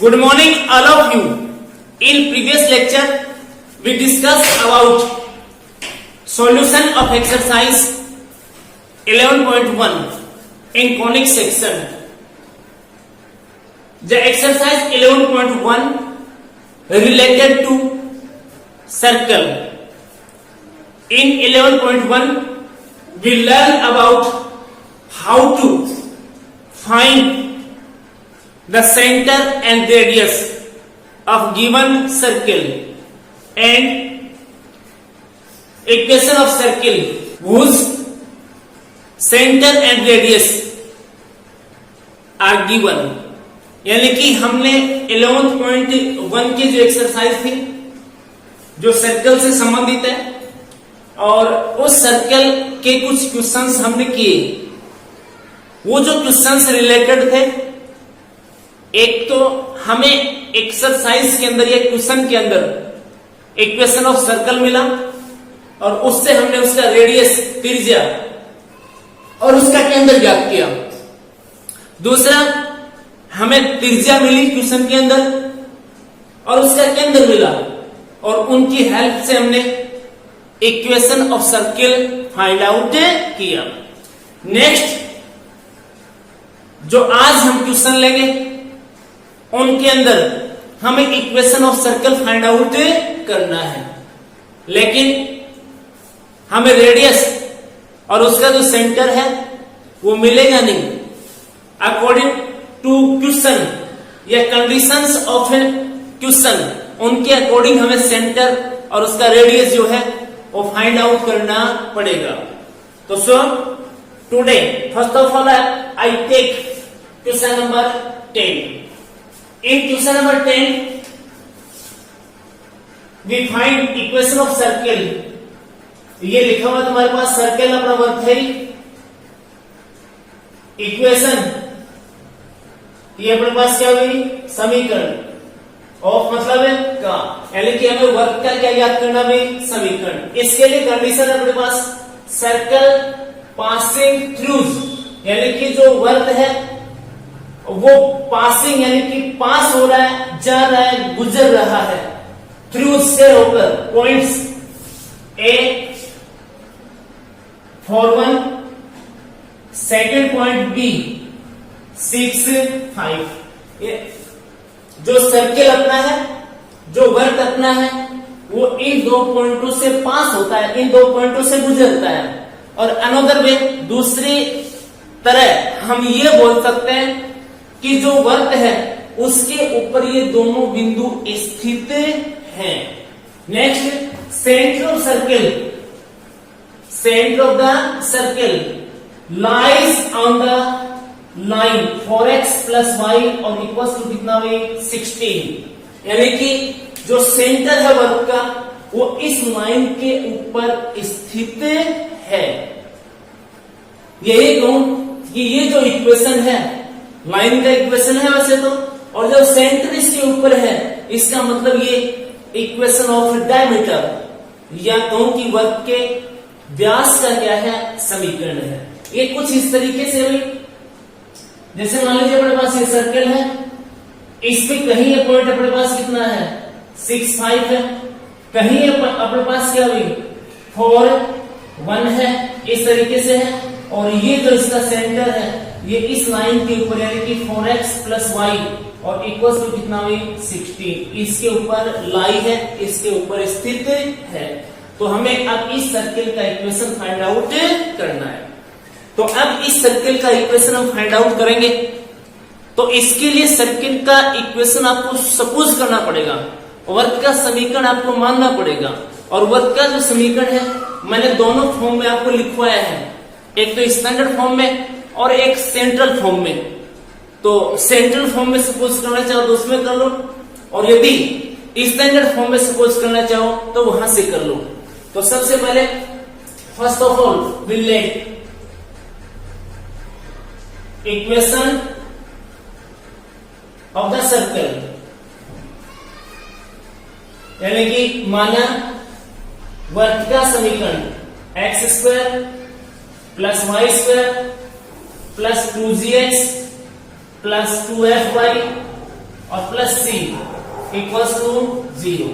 Good morning all of you. In previous lecture we discussed about solution of exercise 11.1 in conic section. The exercise 11.1 related to circle. In 11.1 we learn about how to find the center and radius of given circle and equation of circle whose center and radius are given. यानी कि हमने 11.1 की जो exercise थी जो circle से संबंधित है और उस सर्कल के कुछ क्वेश्चंस हमने किए. वो जो क्वेश्चंस रिलेटेड थे, एक तो हमें एक्सरसाइज के अंदर या क्वेश्चन के अंदर इक्वेशन ऑफ सर्कल मिला और उससे हमने उसका रेडियस त्रिज्या और उसका केंद्र ज्ञात किया. दूसरा हमें त्रिज्या मिली क्वेश्चन के अंदर और उसका केंद्र मिला और उनकी हेल्प से हमने equation of circle find out किया. नेक्स्ट जो आज हम क्वेश्चन लेंगे उनके अंदर हमें equation of circle find out करना है, लेकिन हमें रेडियस और उसका जो सेंटर है वो मिलेगा नहीं. अकॉर्डिंग टू क्वेश्चन या कंडीशंस ऑफ ए क्वेश्चन, उनके अकॉर्डिंग हमें सेंटर और उसका रेडियस जो है वो फाइंड आउट करना पड़ेगा. तो so today first of all I take question number 10. In question number 10, we find equation of circle. ये लिखा हुआ तुम्हारे पास सर्कल अपना वर्क है. इक्वेशन ये अपने पास क्या हुई? समीकरण. ऑफ मतलब है का, यानी कि हमें वर्क का क्या याद करना भी? समीकरण. इसके लिए कंडीशन है अपने पास सर्कल पासिंग थ्रू, यानी कि जो वर्क है वो पासिंग यानी कि पास हो रहा है, जा रहा है, गुजर रहा है थ्रू से होकर points A four 1, second point B 6, 5. जो सर्कल अपना है, जो वर्क अपना है, वो इन दो पॉइंटों से पास होता है, इन दो पॉइंटों से गुजरता है. और अनदर वे, दूसरी तरह हम ये बोल सकते हैं कि जो वर्क है उसके ऊपर ये दोनों बिंदु स्थित हैं. Next centre of circle, centre of the circle lies on the line 4x + y और इक्वल्स टू कितना हुई? 16. यानी कि जो सेंटर है वर्क का वो इस लाइन के ऊपर स्थित है. यही कहूं कि ये जो इक्वेशन है लाइन का इक्वेशन है वैसे तो, और जो सेंटर इसके ऊपर है इसका मतलब ये इक्वेशन ऑफ डायमीटर या कहूं कि वर्क के व्यास का क्या है? समीकरण है. ये कुछ इस तरीके से भी, जैसे मान लीजिए अपने पास ये सर्कल है, इस पे कहीं ये पॉइंट अपने पास कितना है? 6, 5 है, कहीं अपने पास क्या हुई? 4, 1 है, इस तरीके से है. और ये जो इसका सेंटर है ये इस लाइन के ऊपर यानी कि 4x + y और इक्वल्स टू कितना हुई? 16. इसके ऊपर लाई है, इसके ऊपर स्थित है. तो हमें अब इस सर्कल का इक्वेशन फाइंड आउट करना है. तो अब इस सर्कल का इक्वेशन हम फाइंड आउट करेंगे. तो इसके लिए सर्कल का इक्वेशन आपको सपोज करना पड़ेगा, वर्क का समीकरण आपको मानना पड़ेगा. और वर्क का जो समीकरण है मैंने दोनों फॉर्म में आपको लिखवाया है, एक तो स्टैंडर्ड फॉर्म में और एक सेंट्रल फॉर्म में. तो सेंट्रल फॉर्म में सपोज करना चाहो तो उसमें कर लो, और यदि स्टैंडर्ड फॉर्म में सपोज करना चाहो तो वहां से कर लो. तो सबसे पहले first of all will let equation of the circle, यानी कि माना वर्क का समीकरण x² + y² + 2gx + 2fy और प्लस सी इक्वल्स टू 0।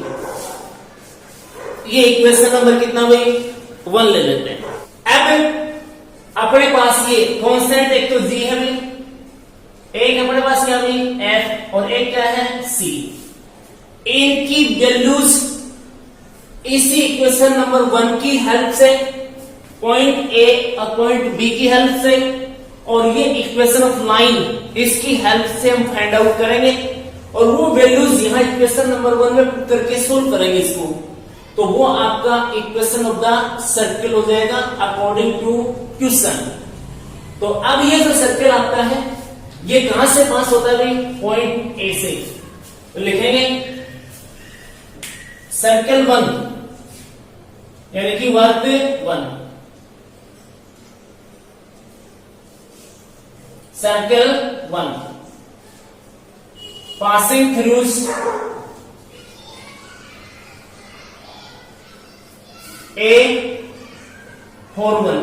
ये इक्वेशन नंबर कितना भाई 1 ले लेते हैं। अब अपने पास ये कांस्टेंट एक तो जी है भाई, एक अपने पास क्या भाई एफ, और एक क्या है सी। इनकी वैल्यूज इसी इक्वेशन नंबर 1 की हेल्प से, पॉइंट ए और पॉइंट बी की हेल्प से, और ये इक्वेशन ऑफ लाइन इसकी हेल्प से हम फाइंड आउट करेंगे, और वो वैल्यूज यहां इक्वेशन नंबर 1 में पुट करके सोल्व करेंगे इसको, तो वो आपका इक्वेशन ऑफ द सर्किल हो जाएगा अकॉर्डिंग टू क्वेश्चन। तो अब ये जो सर्किल आपका है ये कहां से पास होता है भाई पॉइंट ए से, तो लिखेंगे सर्किल 1 यानी कि work 1, circle 1 passing through A41।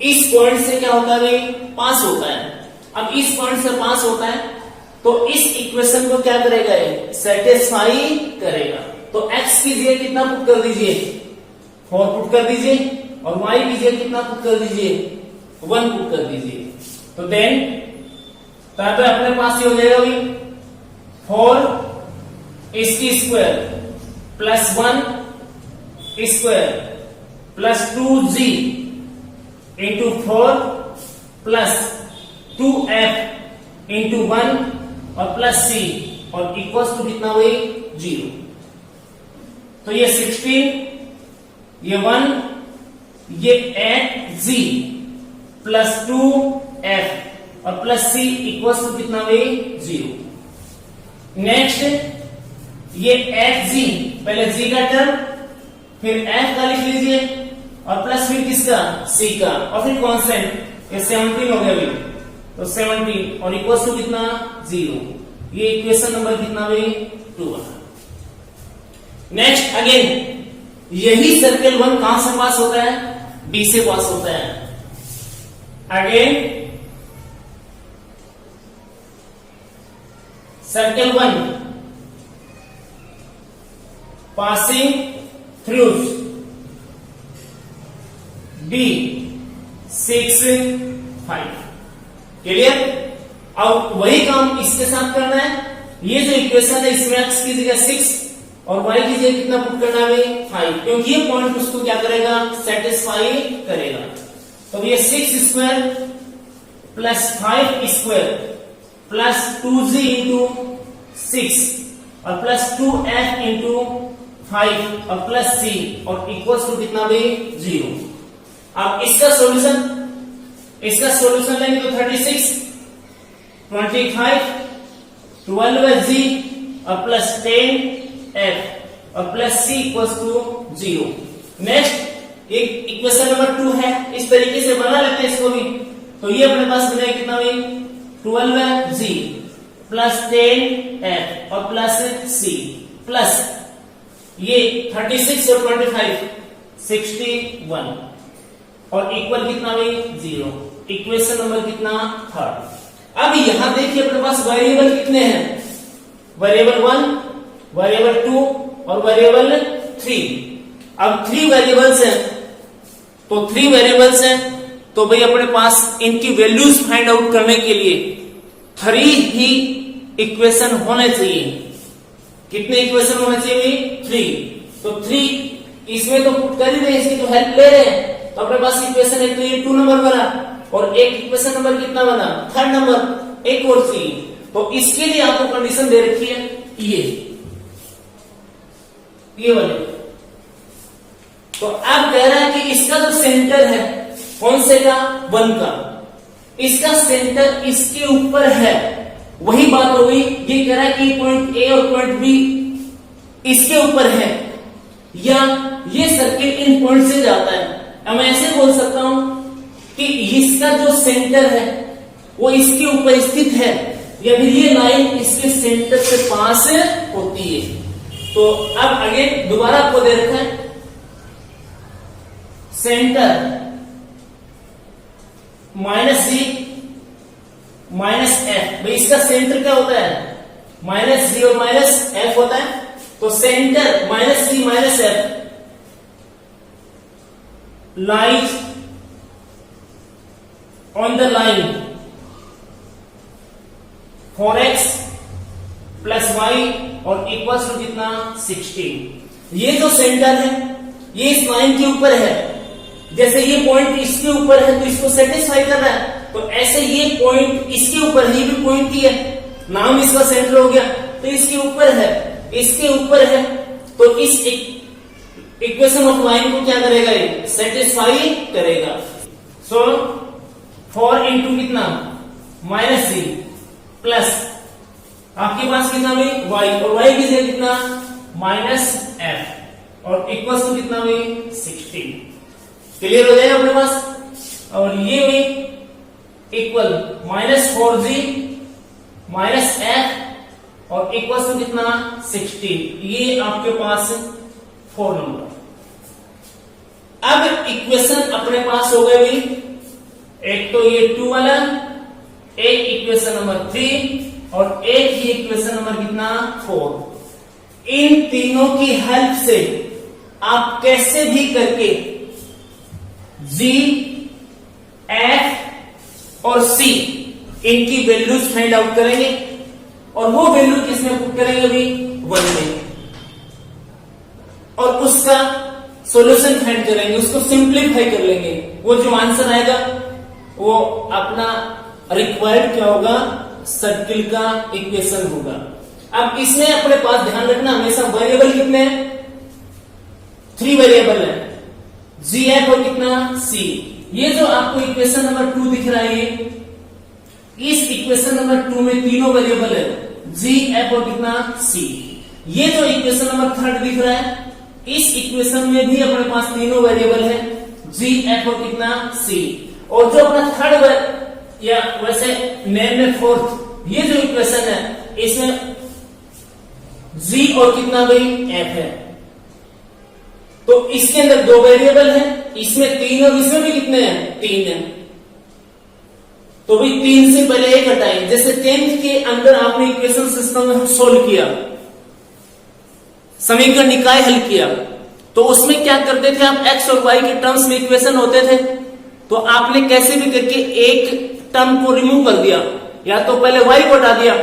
इस पॉइंट से क्या होता है भाई पास होता है। अब इस पॉइंट से पास होता है तो इस इक्वेशन को क्या करेगा ये सेटिस्फाई करेगा। तो x कीजिए कितना पुट कर दीजिए 4 पुट कर दीजिए, और y कीजिए कितना पुट कर दीजिए 1 पुट कर दीजिए। तो देन तब अपने पास ये हो जाएगा भाई 4 इसकी square plus 1 square plus 2g into 4 plus 2f into 1 और प्लस c और इक्वल्स टू कितना हुई 0। तो ये 16 ये 1 ये 8g प्लस 2f और प्लस c इक्वल्स टू कितना हुई 0। नेक्स्ट ये 8g पहले g का टर्म फिर f का लिख लीजिए और प्लस फिर किसका c का और फिर कांस्टेंट ये 17 हो गया भाई, तो 17 और इक्वल्स टू कितना 0। ये इक्वेशन नंबर कितना भाई 2। नेक्स्ट अगेन यही सर्किल 1 कहां से पास होता है b से पास होता है। Again circle 1 passing through B6 5। Clear. अब वही काम इसके साथ करना है। ये जो इक्वेशन है इसमें x की जगह 6 और y की जगह कितना पुट करना है 5, क्योंकि ये पॉइंट उसको क्या करेगा सेटिस्फाई करेगा। तो ये 6 square plus 5 square plus 2g into 6 और प्लस 2f इंटू 5 और प्लस c और इक्वल्स टू कितना भाई 0। अब इसका सॉल्यूशन लेंगे तो 36 25 12g और प्लस 10f और plus c equals to 0। Next एक इक्वेशन नंबर 2 है, इस तरीके से बना लेते हैं इसको भी। तो ये अपने पास बनेगा कितना भाई 12g प्लस 10f और प्लस c प्लस ये 36 और 25 61 और इक्वल कितना भाई 0। इक्वेशन नंबर कितना 3। अब यहां देखिए अपने पास वेरिएबल कितने हैं, वेरिएबल 1 वेरिएबल 2 और वेरिएबल 3। अब 3 वेरिएबल्स हैं, तो 3 वेरिएबल्स हैं तो भाई अपने पास इनकी वैल्यूज फाइंड आउट करने के लिए 3 ही इक्वेशन होने चाहिए। कितने इक्वेशन होने चाहिए 3। तो 3 इसमें तो पुट कर ही रहे, इसकी तो हेल्प ले रहे हैं। तो अपने पास इक्वेशन एक तो ये 2 नंबर बना और एक इक्वेशन नंबर कितना बना 3rd नंबर एक और चाहिए। तो इसके लिए आपको कंडीशन दे रखी है ये वाले। तो अब कह रहा है कि इसका जो सेंटर है कौन से का 1 का, इसका सेंटर इसके ऊपर है। वही बात हो गई, ये कह रहा है कि पॉइंट ए और पॉइंट बी इसके ऊपर है या ये सर्किल इन पॉइंट से जाता है। अब मैं ऐसे बोल सकता हूं कि इसका जो सेंटर है वो इसके ऊपर स्थित है या फिर ये लाइन इसके सेंटर से पास होती है। तो अब आगे दोबारा आपको दे रखा है सेंटर -g माइनस एफ, भाई इसका सेंटर क्या होता है, माइनस जी और माइनस एफ होता है, तो centre minus g minus f lies on the line four x plus y और इक्वल टू कितना 16। ये जो सेंटर है ये इस लाइन के ऊपर है, जैसे ये पॉइंट इसके ऊपर है तो इसको सेटिस्फाई कर रहा है, तो ऐसे ये पॉइंट इसके ऊपर है, ये भी पॉइंट ही है, नाम इसका सेंटर हो गया, तो इसके ऊपर है, इसके ऊपर है, तो इस इक्वेशन ऑफ लाइन को क्या करेगा, ये सेटिस्फाई करेगा। सो 4 इंटू कितना माइनस जी प्लस आपके पास कितना भाई y, और y की जगह कितना माइनस f और इक्वल टू कितना भाई 16। क्लियर हो जाएगा अपने पास। और ये भी equal minus 4g minus f और इक्वल टू कितना 16, ये आपके पास 4 नंबर। अब इक्वेशन अपने पास हो गए भाई, एक तो ये 2 वाला, एक इक्वेशन नंबर 3 और एक ही इक्वेशन नंबर कितना 4। इन तीनों की हेल्प से आप कैसे भी करके g, f और c इनकी वैल्यूज फाइंड आउट करेंगे, और वो वैल्यू किसमें पुट करेंगे भी 1 में, और उसका सॉल्यूशन फाइंड करेंगे, उसको सिंप्लीफाई कर लेंगे, वो जो आंसर आएगा वो अपना रिक्वायर्ड क्या होगा, सर्किल का इक्वेशन होगा। अब इसमें अपने पास ध्यान रखना हमेशा वेरिएबल कितने हैं, 3 वेरिएबल है, जी एफ और कितना सी। ये जो आपको इक्वेशन नंबर 2 दिख रहा है, इस इक्वेशन नंबर 2 में तीनों वेरिएबल है, जी एफ और कितना सी। ये जो इक्वेशन नंबर 3 दिख रहा है, इस इक्वेशन में भी अपने पास तीनों वेरिएबल है, जी एफ और कितना सी। और जो अपना थर्ड या वैसे नेम में 4th ये जो इक्वेशन है, इसमें जी और कितना भाई एफ है, तो इसके अंदर 2 वेरिएबल है, इसमें 3 और इसमें भी कितने हैं 3 है, तो भाई 3 से पहले 1 हटाएं। जैसे 10th के अंदर आपने इक्वेशन सिस्टम में सोल्व किया, समीकरण निकाय हल किया, तो उसमें क्या करते थे आप, x और y के टर्म्स में इक्वेशन होते थे, तो आपने कैसे भी करके एक टर्म को रिमूव कर दिया, या तो पहले y को हटा दिया,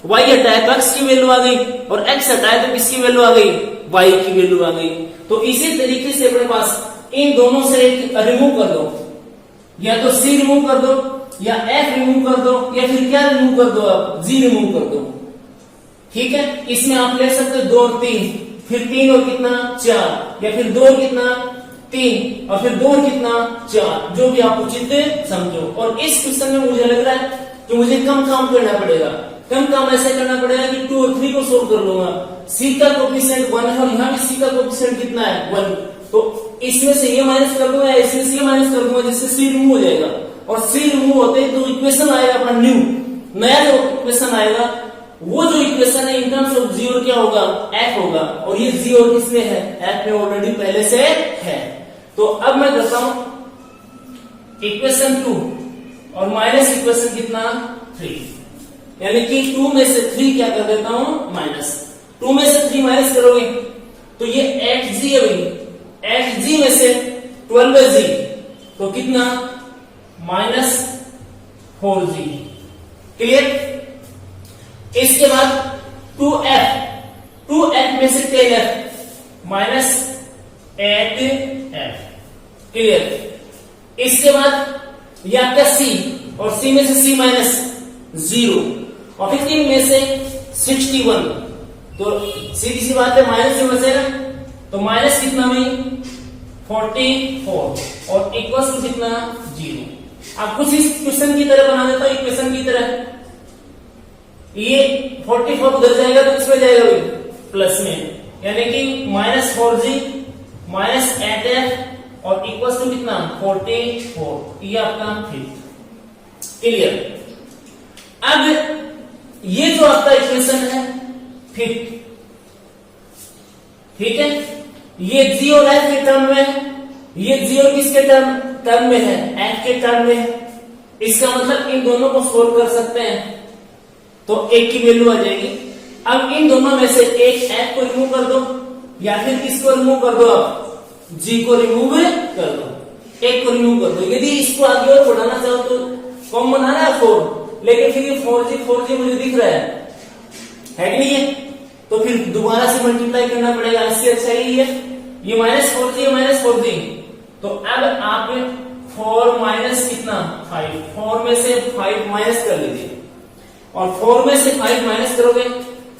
y हटाया तो x की वैल्यू आ गई, और x हटाया तो किसकी वैल्यू आ गई, y की वैल्यू आ गई। तो इसी तरीके से अपने पास इन दोनों से एक रिमूव कर दो, या तो c रिमूव कर दो, या f रिमूव कर दो, या फिर क्या रिमूव कर दो आप, g रिमूव कर दो। ठीक है, इसमें आप ले सकते हो 2 और 3, फिर 3 और कितना 4, या फिर 2 और कितना 3 और फिर 2 और कितना 4, जो भी आप उचित समझो। और इस क्वेश्चन में मुझे लग रहा है कि मुझे कम काम करना पड़ेगा, कम काम ऐसे करना पड़ेगा कि 2 और 3 को सोल्व कर लूंगा। c का कोफिशिएंट 1 है और यहाँ भी c का कोफिशिएंट कितना है 1, तो इसमें से ये माइनस कर दूंगा, इसमें से ये माइनस कर दूंगा, जिससे c रिमूव हो जाएगा, और c रिमूव होते तो इक्वेशन आएगा अपना नया जो इक्वेशन आएगा, वो जो इक्वेशन है इन टर्म्स ऑफ जी और क्या होगा f होगा, और ये जी और किसमें है, f में ऑलरेडी पहले से है। तो अब मैं करता हूं इक्वेशन 2 और माइनस इक्वेशन कितना 3, यानी कि 2 में से 3 क्या कर देता हूं माइनस, 2 में से 3 माइनस करोगे तो ये xg है भाई, xg में से 12g तो कितना माइनस 4g। क्लियर। इसके बाद 2f में से 10f माइनस 8f। क्लियर। इसके बाद ये आपका c, और c में से c माइनस 0, और 15 में से 61, तो सीधी सी बात है माइनस जो बचेगा, तो माइनस कितना में 44 और इक्वल टू कितना 0। आप कुछ इस क्वेश्चन की तरह बना देता हूं, इक्वेशन की तरह, ये 44 उधर जाएगा तो किसमें जाएगा भाई प्लस में, यानी कि माइनस 4g माइनस 8f और इक्वल टू कितना 44, ये आपका फिफ्थ। क्लियर। अब ये जो आपका इक्वेशन है फिफ्थ, ठीक है, ये g और f के टर्म में है, ये g और किसके टर्म में है, f के टर्म में है। इसका मतलब इन दोनों को सोल्व कर सकते हैं तो एक की वैल्यू आ जाएगी। अब इन दोनों में से एक f को रिमूव कर दो या फिर किसको रिमूव कर दो, आप g को रिमूव कर दो, एक को रिमूव कर दो। यदि इसको आगे और बढ़ाना चाहो तो कॉमन बनाना है 4, लेकिन फिर ये 4g मुझे दिख रहा है कि नहीं है, तो फिर दोबारा से मल्टीप्लाई करना पड़ेगा। इससे अच्छा ही है ये -4g, तो अब आप 4 माइनस कितना 5, 4 में से 5 माइनस कर लीजिए और 4 में से 5 माइनस करोगे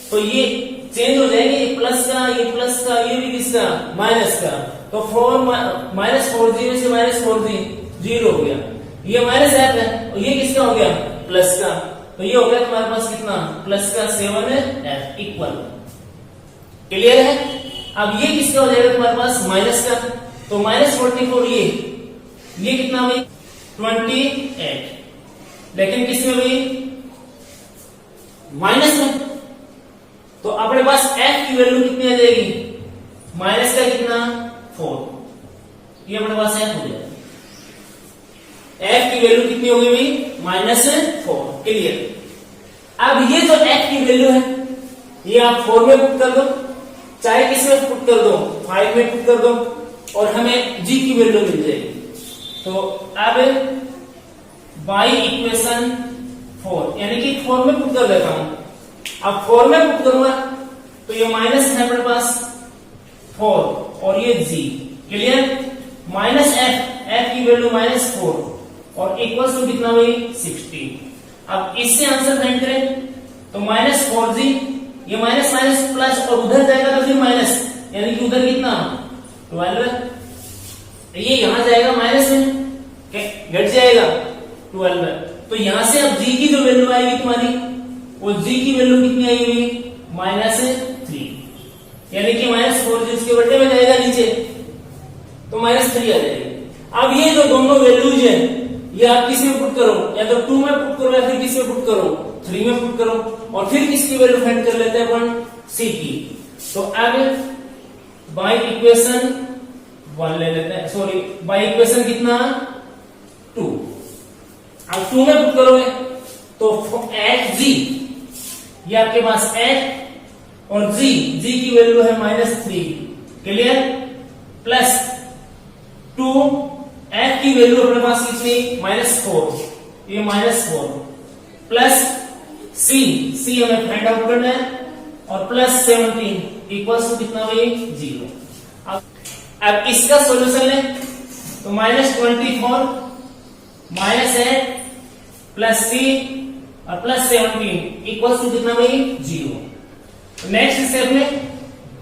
तो ये चेंज हो जाएंगे, ये प्लस का, ये भी किसका माइनस का, तो 4 माइनस 4g में से -4g 0 हो गया, ये माइनस f है और ये किसका हो गया प्लस का, तो ये हो गया तुम्हारे पास कितना प्लस का 7f इक्वल। क्लियर है? अब ये किसका हो जाएगा तुम्हारे पास माइनस का, तो -44 ये कितना हुई 28, लेकिन किसमें हुई माइनस में, तो अपने पास f की वैल्यू कितनी आ जाएगी माइनस का कितना 4, ये अपने पास f हो जाएगा, f की वैल्यू कितनी होगी भाई -4। क्लियर? अब ये जो f की वैल्यू है ये आप 4 में पुट कर दो, चाहे किसमें पुट कर दो 5 में पुट कर दो और हमें g की वैल्यू मिल जाएगी। तो अब बाई इक्वेशन 4 यानी कि 4 में पुट कर देता हूं, अब 4 में पुट करूंगा तो ये माइनस है अपने पास 4 और ये g। क्लियर? माइनस f की वैल्यू -4 और इक्वल टू कितना हुई 60। अब इससे आंसर फाइंड करें तो -4g, ये माइनस माइनस प्लस और उधर जाएगा तो फिर माइनस, यानी कि उधर कितना 12, ये यहां जाएगा माइनस में घट जाएगा 12, तो यहां से अब g की जो वैल्यू आएगी तुम्हारी वो g की वैल्यू कितनी आएगी -3, यानी कि -4 जिसके बटे में जाएगा नीचे तो -3 आ जाएगी। अब ये जो दोनों वैल्यूज है ये आप किस में पुट करो, या तो 2 में पुट करो या फिर किस में पुट करो 3 में पुट करो और फिर किसकी वैल्यू फाइंड कर लेते हैं अपन c की। तो अब बाई इक्वेशन 1 ले लेते हैं, सॉरी बाई इक्वेशन कितना 2, अब 2 में पुट करोगे तो g ये आपके पास h और g की वैल्यू है -3। क्लियर? प्लस 2 f की वैल्यू अपने पास कितनी -4, ये -4 प्लस c हमें फाइंड आउट करना है और प्लस 17 इक्वल्स टू कितना हुई 0। अब इसका सॉल्यूशन ले तो -24 -8 प्लस c और प्लस 17 इक्वल्स टू कितना हुई 0। नेक्स्ट स्टेप में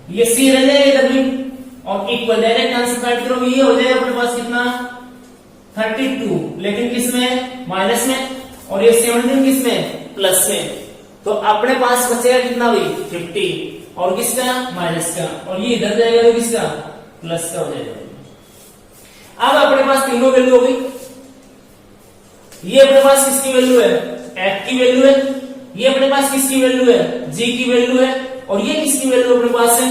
ये c रह जाएगा इधर भी और इक्वल डायरेक्ट आंसर फाइंड करोगे, ये हो जाएगा अपने पास कितना 32, लेकिन किसमें माइनस में, और ये 17 किसमें प्लस में, तो अपने पास बचेगा कितना हुई 50 और किसका माइनस का, और ये इधर जाएगा तो किसका प्लस का हो जाएगा। अब अपने पास तीनों वैल्यू हो गई, ये अपने पास किसकी वैल्यू है f की वैल्यू है, ये अपने पास किसकी वैल्यू है g की वैल्यू है और ये किसकी वैल्यू अपने पास है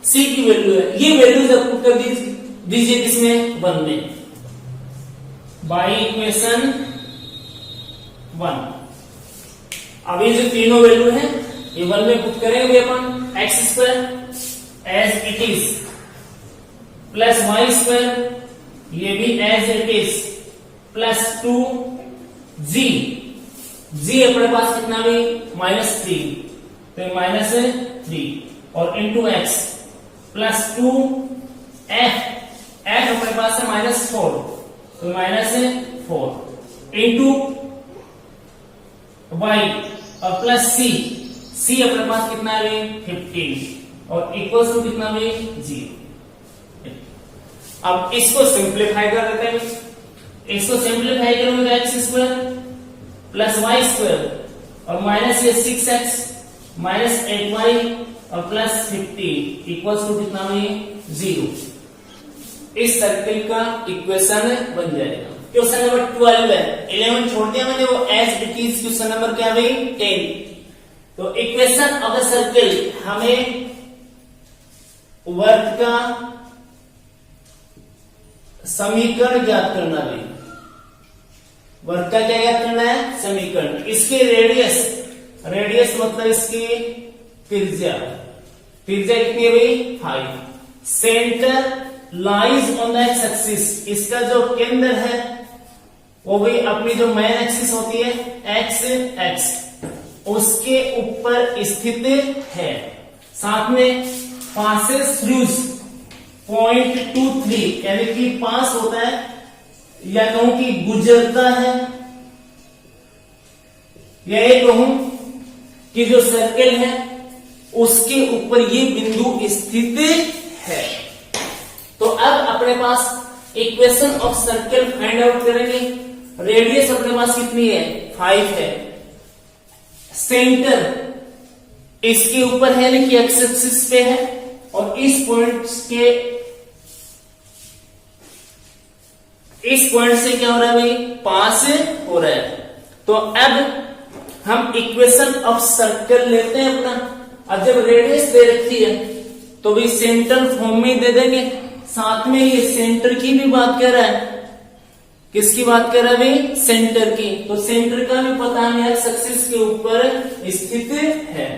c की वैल्यू है। ये वैल्यू जब पुट कर दीजिए किसमें 1 में बाई इक्वेशन 1। अब ये जो तीनों वैल्यू है ये 1 में पुट करेंगे अपन x² as it is plus y² ये भी as it is plus 2g अपने पास कितना भी -3 तो -3 और इंटू x प्लस 2f अपने पास है -4 तो -4 इंटू y और प्लस c अपने पास कितना है 15 और इक्वल टू कितना है 0। अब इसको सिंप्लीफाई कर देते हैं, इसको सिंप्लीफाई करोगे तो x² प्लस y² और माइनस ये 6x माइनस 8y और प्लस 50 इक्वल्स टू कितना है 0। इस सर्किल का इक्वेशन बन जाएगा। क्वेश्चन नंबर 12 है, 11 छोड़ दिया मैंने, वो as it is question number क्या है 10। तो इक्वेशन ऑफ द सर्किल हमें वर्ग का समीकरण ज्ञात करना भी, वर्ग का क्या याद करना है, समीकरण। इसके रेडियस मतलब इसकी त्रिज्या कितनी है भाई, 5। Centre lies on the x axis, इसका जो केंद्र है वो भी अपनी जो मेन एक्सिस होती है एक्स उसके ऊपर स्थित है। साथ में पासेस थ्रूज 0.23 यानी कि पास होता है या कहूं कि गुजरता है, या ये कहूं कि जो सर्कल है उसके ऊपर ये बिंदु स्थित है। तो अब अपने पास equation of circle find out करेंगे। रेडियस अपने पास कितनी है, 5 है। सेंटर इसके ऊपर है यानी कि एक्स एक्सिस पे है, और इस पॉइंट से क्या हो रहा है भाई, पास हो रहा है। तो अब हम इक्वेशन ऑफ सर्कल लेते हैं अपना। अब जब रेडियस दे रखी है तो भी सेंटर फॉर्म में दे देंगे। साथ में ये सेंटर की भी बात कर रहा है, किसकी बात कर रहा है भाई, सेंटर की। तो सेंटर का भी पता हमें एक्स एक्सिस के ऊपर स्थित है।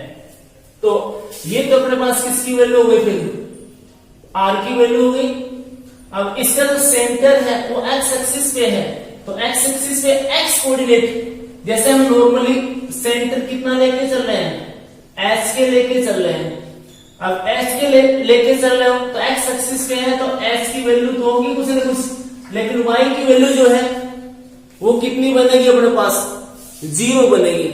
तो ये तो अपने पास किसकी वैल्यू हो गई, फिर आर की वैल्यू हो गई। अब इसका जो सेंटर है वो एक्स एक्सिस पे है, तो एक्स एक्सिस पे एक्स कोऑर्डिनेट जैसे हम नॉर्मली सेंटर कितना लेके चल रहे हैं, एच के लेके चल रहे हैं। अब एच के लेके चल रहे हो तो एक्स एक्सिस पे है तो एच की वैल्यू तो होगी कुछ ना कुछ, लेकिन वाई की वैल्यू जो है वो कितनी बनेगी अपने पास, 0 बनेगी।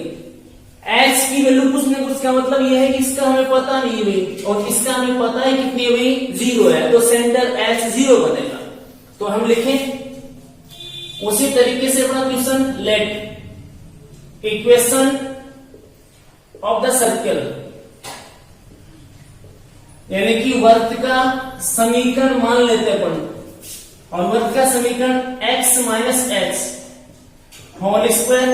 एच की वैल्यू कुछ ना कुछ का मतलब ये है कि इसका हमें पता नहीं है भाई, और इसका हमें पता है कितनी है भाई, 0 है। तो सेंटर एच 0 बनेगा। तो हम लिखें उसी तरीके से अपना question, late equation of the circle यानी कि वर्त का समीकरण मान लेते हैं अपन, और वर्त का समीकरण x minus H whole square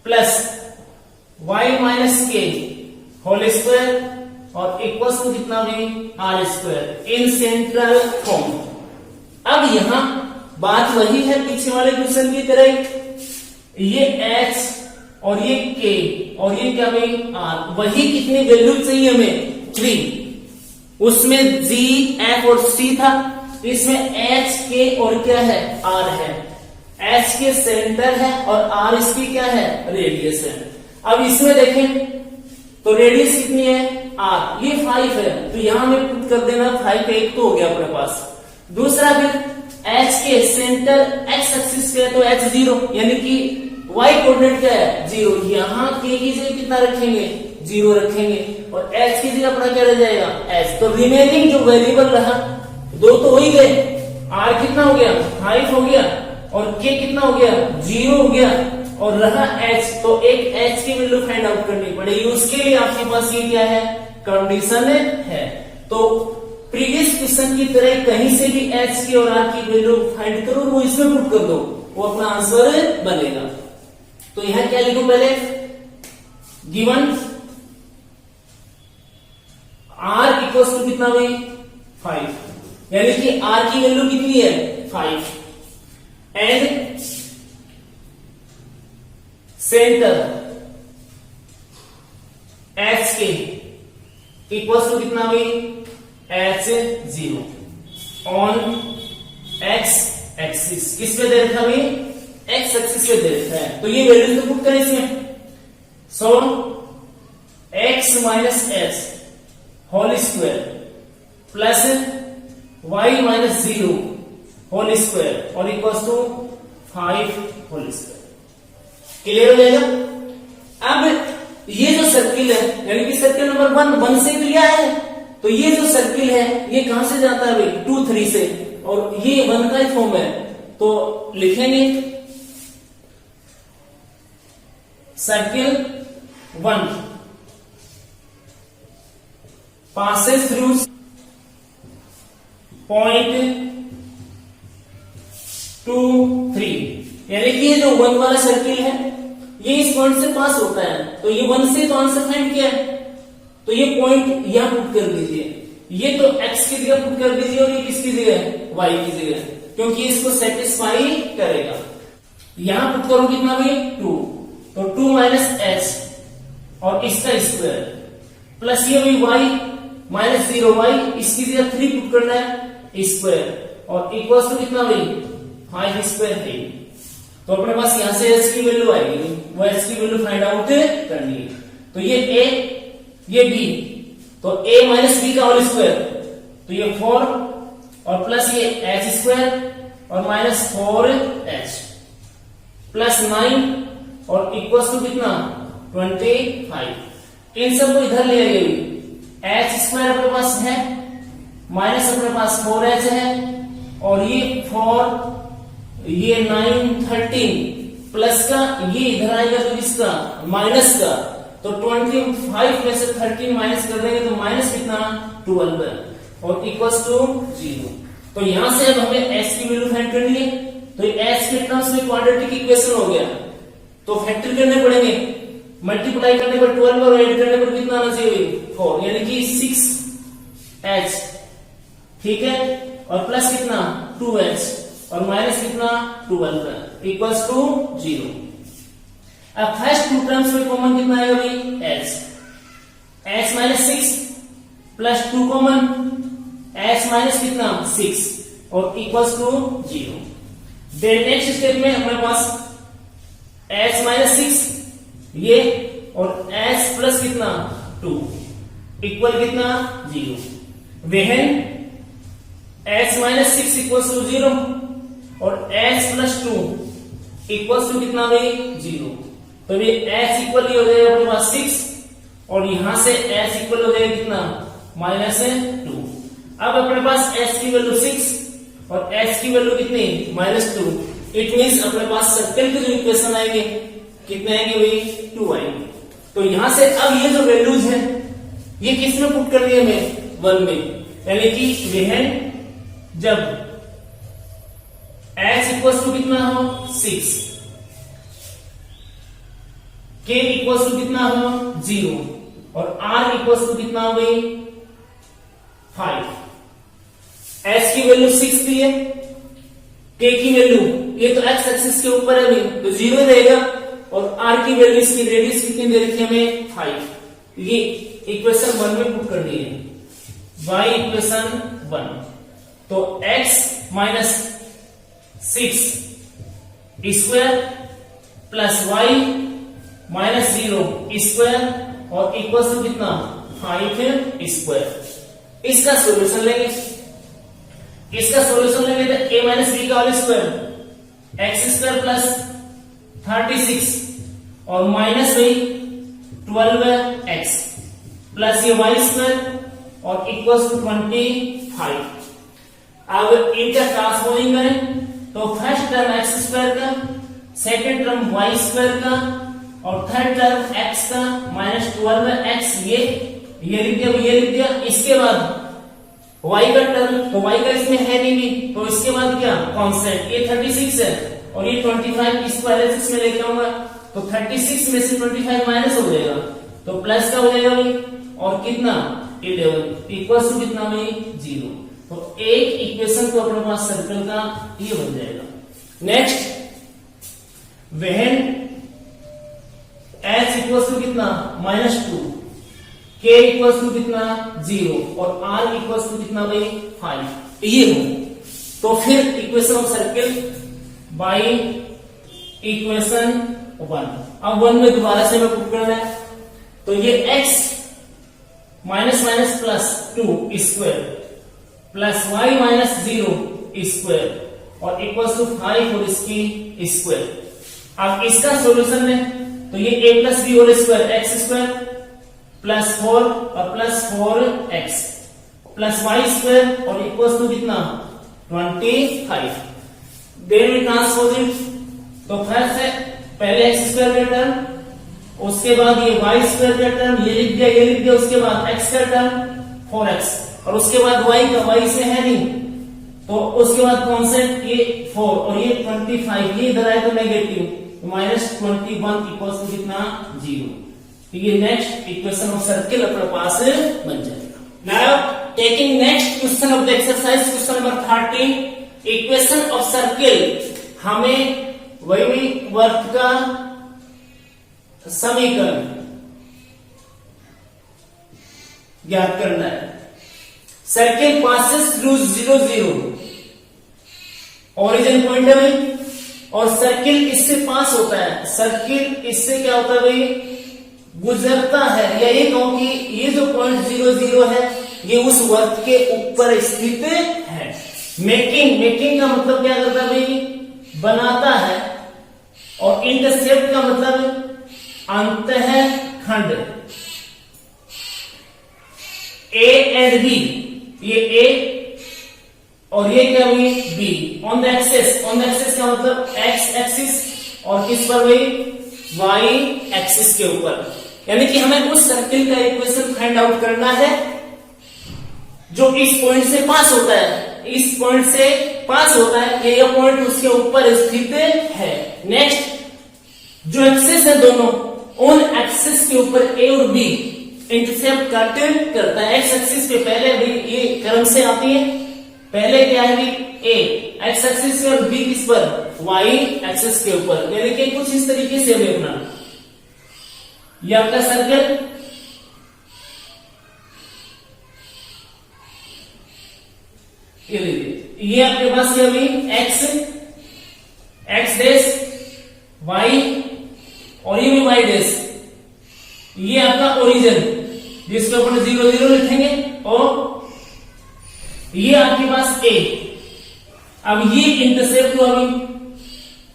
plus y minus k whole square और इक्वल्स टू कितना भी r square in central form. अब यहां बात वही है पीछे वाले क्वेश्चन की तरह, ये h और ये k और ये क्या भाई r, वही कितनी वैल्यू चाहिए हमें, 3। उसमें g, f और c था, इसमें h, k और क्या है, r है। h के सेंटर है और r इसकी क्या है, रेडियस है। अब इसमें देखें तो रेडियस कितनी है, r, ये 5 है, तो यहां में पुट कर देना 5 पे, एक तो हो गया अपने पास। दूसरा फिर h के सेंटर x एक्सिस पे है तो h 0 यानी कि y कोऑर्डिनेट क्या है, 0। यहां k की जगह कितना रखेंगे, 0 रखेंगे, और h की जगह अपना क्या रह जाएगा, h। तो रिमेनिंग जो वेरिएबल रहा 2 तो हो ही गए, r कितना हो गया, 5 हो गया, और k कितना हो गया, 0 हो गया, और रहा h। तो एक h की वैल्यू फाइंड आउट करनी पड़ेगी। उसके लिए आपके पास ये क्या है, कंडीशन है। तो प्रीवियस क्वेश्चन की तरह कहीं से भी h की और r की वैल्यू फाइंड करो, वो इसमें पुट कर दो, वो अपना आंसर बनेगा। तो यहां क्या लिखूं, पहले गिवन r इक्वल्स टू कितना भाई, 5, यानी कि r की वैल्यू कितनी है, 5, एंड सेंटर h के इक्वल्स टू कितना भाई, h 0 ऑन x एक्सिस। किस पे दे रखा भाई, x एक्सिस पे दे रखा है, तो ये वैल्यू तो पुट करें इसमें। So x minus H whole square plus y minus 0 whole square और equals to 5 whole square. Clear हो जाएगा। अब ये जो सर्किल है यानी कि सर्किल नंबर 1 से लिया है, तो ये जो सर्किल है ये कहां से जाता है भाई, 2 3 से, और ये 1 का ही फॉर्म है। तो लिखेंगे सर्किल 1 passes through point 2 3, यानी कि ये जो 1 वाला सर्किल है ये इस पॉइंट से पास होता है, तो ये 1 से तो आंसर फाइंड किया है, तो ये पॉइंट यहां पुट कर दीजिए, ये तो x की जगह पुट कर दीजिए और ये किसकी जगह है, y की जगह। क्योंकि इसको सेटिस्फाई करेगा। यहां पुट करो कितना भाई 2, तो 2 माइनस एच और इसका स्क्वायर प्लस ये भी y माइनस 0y, इसकी जगह 3 पुट करना है स्क्वायर और इक्वल्स टू कितना भाई 5 स्क्वायर है। तो अपने पास यहां से h की वैल्यू आएगी, वो h की वैल्यू फाइंड आउट करनी है। तो ये a ये b, तो a माइनस b का होल स्क्वायर, तो ये 4 और प्लस ये h स्क्वायर और माइनस 4h प्लस 9 और इक्वल्स टू कितना 25। इन सबको इधर ले आइए, h स्क्वायर अपने पास है माइनस अपने पास 4h है और ये 4 ये 9 13 प्लस का ये इधर आएगा तो इसका माइनस का, तो 25 में से 13 माइनस कर देंगे तो माइनस कितना 12 है और इक्वल्स टू 0। तो यहां से अब हमें s की वैल्यू फाइंड करनी है। तो s के टर्म्स में क्वाड्रेटिक इक्वेशन हो गया, तो फैक्टर करने पड़ेंगे, मल्टीप्लाई करने पर 12 और ऐड करने पर कितना आना चाहिए 4, यानी कि 6h, ठीक है, और प्लस कितना 2h और माइनस कितना 12 इक्वल्स टू 0। अब फर्स्ट टू टर्म्स में कॉमन कितना आएगा भाई h minus 6 plus 2 common h minus कितना 6 और equals to 0। Then next step में हमारे पास h माइनस 6 ये और h प्लस कितना 2 इक्वल कितना 0। When h minus 6 equals to 0 और h प्लस 2 इक्वल्स टू कितना भाई 0। तो ये h इक्वल हो जाएगा अपने पास 6 और यहां से h इक्वल हो जाएगा कितना माइनस 2। अब अपने पास h की वैल्यू 6 और h की वैल्यू कितनी माइनस 2। इट मींस अपने पास सर्कल के जो इक्वेशन आएंगे कितने आएंगे भाई 2 आएंगे। तो यहां से अब ये जो वैल्यूज है ये किस में पुट करनी है हमें 1 में, यानी कि वेहन जब h इक्वल्स टू कितना हो 6, k इक्वल्स टू कितना हो 0 और r इक्वल्स टू कितना हो भाई 5। h की वैल्यू 6 दी है, k की वैल्यू ये तो x एक्सिस के ऊपर है भाई तो 0 रहेगा और r की वैल्यू इसकी रेडियस कितनी दे रखी है हमें 5। ये इक्वेशन 1 में पुट करनी है, y इक्वेशन 1। तो x minus 6 square plus y minus 0 square और इक्वल टू कितना 5 स्क्वायर। इसका सॉल्यूशन लेंगे, इसका सॉल्यूशन लेंगे तो a माइनस b का whole square x square plus 36 और माइनस भाई 12x प्लस ये y स्क्वायर और इक्वल टू 25। अब इनका ट्रांसपोजिंग करें तो फर्स्ट टर्म एक्स स्क्वायर का, सेकेंड टर्म वाई स्क्वायर का और थर्ड टर्म एक्स का माइनस 12x ये लिख दिया ये लिख दिया। इसके बाद y का टर्म, तो y का इसमें है नहीं तो इसके बाद क्या कांस्टेंट, ये 36 है और ये 25 इसको एलएचएस में लेके आऊंगा तो 36 में से 25 माइनस हो जाएगा तो प्लस का हो जाएगा भाई और कितना 11 इक्वल्स टू कितना भाई 0। तो एक इक्वेशन तो अपने पास सर्कल का ये बन जाएगा। Next when h equals to कितना -2, k इक्वल्स टू कितना 0 और r इक्वल्स टू कितना भाई 5 ये हो तो फिर equation of circle by equation 1। अब 1 में दोबारा से मैं पुट करना है तो ये x minus minus plus 2 square plus y minus 0 square और इक्वल्स टू 5 और इसकी स्क्वायर। अब इसका सॉल्यूशन है तो ये a plus b whole square x square plus 4 और plus 4x plus y square और इक्वल्स टू कितना 25। देन वी ट्रांसपोज इट तो फर्स्ट है पहले x स्क्वायर का टर्म, उसके बाद ये y स्क्वायर का टर्म ये लिख दिया, उसके बाद x का टर्म 4x और उसके बाद y का y से है नहीं तो उसके बाद कांस्टेंट ये 4 और ये 25 ये इधर आए तो नेगेटिव तो -21 इक्वल्स टू कितना 0। तो ये नेक्स्ट इक्वेशन ऑफ सर्कल अपने पास बन जाएगा। Now taking next question of the exercise question number 13 equation of circle हमें वही वर्त का समीकरण ज्ञात करना है। Circle passes through 0 0 origin point है भाई, और सर्किल इससे पास होता है। सर्किल इससे क्या होता है भाई, गुजरता है, या ये कहूं कि ये जो पॉइंट 0 0 है ये उस वर्त के ऊपर स्थित है। मेकिंग का मतलब क्या करता है भाई, बनाता है। और इंटरसेप्ट का मतलब अंतःखंड। ए एंड बी, ये ए और ये क्या हुई बी। ऑन द एक्सेस का मतलब एक्स एक्सिस, और किस पर हुई, वाई एक्सिस के ऊपर। यानी कि हमें उस सर्किल का इक्वेशन फाइंड आउट करना है जो इस पॉइंट से पास होता है, इस पॉइंट से पास होता है, ये पॉइंट उसके ऊपर स्थित है। नेक्स्ट जो एक्सिस है दोनों, उन एक्सिस के ऊपर ए और बी इंटरसेप्ट करता है। एक्स एक्सिस पे पहले भी ये क्रम से आती है, पहले क्या है ए एक्स एक्सिस पे और बी किस पर, वाई एक्सिस के ऊपर। यानी कि कुछ इस तरीके से हमें अपना ये आपका सर्कल ये आपके पास क्या हुई, एक्स डैश वाई, और ये भी वाई डैश। ये आपका ओरिजिन जिसके ऊपर 0 0 लिखेंगे, और ये आपके पास ए। अब ये इंटरसेप्ट हुआ अभी,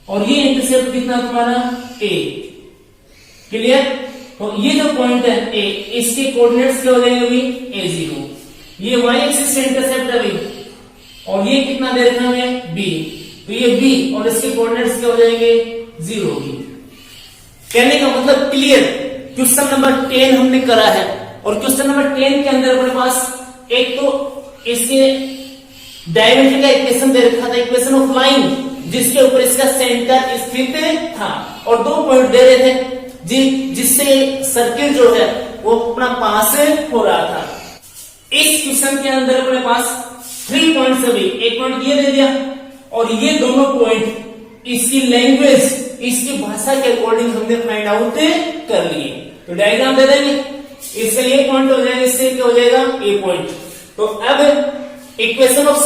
और ये इंटरसेप्ट कितना तुम्हारा ए। क्लियर। तो ये जो पॉइंट है ए, इसके कोऑर्डिनेट्स क्या हो जाएंगे अभी, a0। ये वाई एक्सिस से इंटरसेप्ट है अभी, और ये कितना दे रखा है बी, तो ये बी और इसके कोऑर्डिनेट्स क्या हो जाएंगे 0 बी। कहने का मतलब क्लियर। क्वेश्चन नंबर 10 हमने करा है, और क्वेश्चन नंबर 10 के अंदर अपने पास एक तो इसके डायमीटर का इक्वेशन दे रखा था, इक्वेशन ऑफ लाइन, जिसके ऊपर इसका सेंटर स्थित था, और 2 पॉइंट दे रहे थे जिससे सर्किल जो है वो अपना पास हो रहा था। इस क्वेश्चन के अंदर अपने पास 3 पॉइंट्स अभी, एक पॉइंट ये दे दिया, और ये दोनों पॉइंट इसकी लैंग्वेज, इसकी भाषा के अकॉर्डिंग हमने फाइंड आउट कर लिए। तो डायग्राम दे देंगे, इससे ये पॉइंट हो जाएगा, इससे क्या हो जाएगा ए पॉइंट। तो अब इक्वेशन ऑफ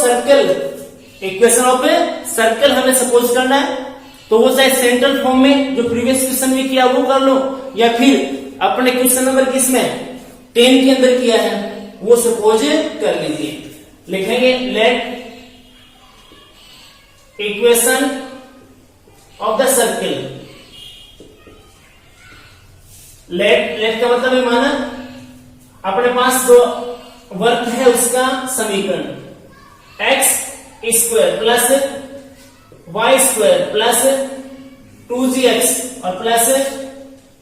सर्कल हमें सपोज करना है, तो वो चाहे सेंट्रल फॉर्म में जो प्रीवियस क्वेश्चन में किया वो कर लो, या फिर अपने क्वेश्चन नंबर किसमें 10 के अंदर किया है वो सपोज कर लीजिए। लिखेंगे let equation of the circle. Let का मतलब है माना अपने पास जो वर्क है उसका समीकरण, x square plus y square plus 2gx और प्लस